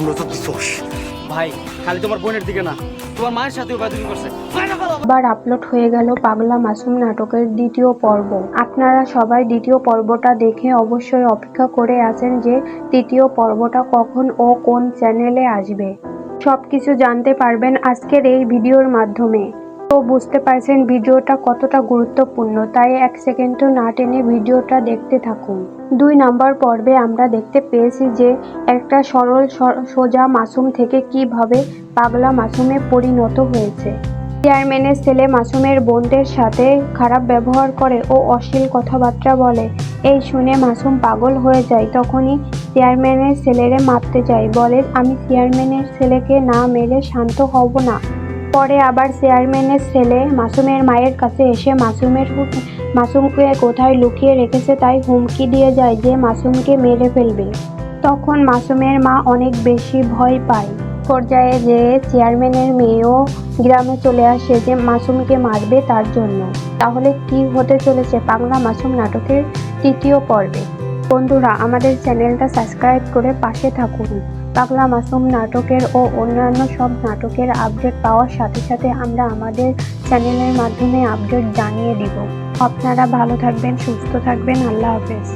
নজর দিছোস? ভাই খালি তোমার বোনের দিকে না, তোমার মায়ের সাথেও বাদুমি করছে। আবার আপলোড হয়ে গেল পাগলা মাসুম নাটকের দ্বিতীয় পর্ব। আপনারা সবাই দ্বিতীয় পর্বটা দেখে অবশ্যই অপেক্ষা করে আছেন যে তৃতীয় পর্বটা কখন ও কোন চ্যানেলে আসবে। সবকিছু জানতে পারবেন আজকের এই ভিডিওর মাধ্যমে। তো বুঝতে পারছেন ভিডিওটা কতটা গুরুত্বপূর্ণ, তাই এক সেকেন্ডও না টেনে ভিডিওটা দেখতে থাকুন। 2 নম্বর পর্বে আমরা দেখতে পেয়েছি যে একটা সরল সোজা মাসুম থেকে কিভাবে পাগলা মাসুমে পরিণত হয়েছে। চেয়ারম্যানের ছেলে মাসুমের বোনদের সাথে খারাপ ব্যবহার করে ও অশ্লীল কথাবার্তা বলে। এই শুনে মাসুম পাগল হয়ে যায়। তখনই চেয়ারম্যানের ছেলেরে মারতে যায়, বলে আমি চেয়ারম্যানের ছেলেকে না মেরে শান্ত হব না। পরে আবার চেয়ারম্যানের ছেলে মাসুমের মায়ের কাছে এসে মাসুমকে কোথায় লুকিয়ে রেখেছে তাই হুমকি দিয়ে যায় যে মাসুমকে মেরে ফেলবে। তখন মাসুমের মা অনেক বেশি ভয় পায়। পর্যায়ে যে চেয়ারম্যানের মেয়েও গ্রামে চলে আসে যে মাসুমকে মারবে তার জন্য। তাহলে কি হতে চলেছে পাগলা মাসুম নাটকের তৃতীয় পর্বে? বন্ধুরা, আমাদের চ্যানেলটা সাবস্ক্রাইব করে পাশে থাকুন। পাগলা মাসুম নাটকের ও অন্যান্য সব নাটকের আপডেট পাওয়ার সাথে সাথে আমরা আমাদের চ্যানেলের মাধ্যমে আপডেট জানিয়ে দিব। আপনারা ভালো থাকবেন, সুস্থ থাকবেন। আল্লাহ হাফেজ।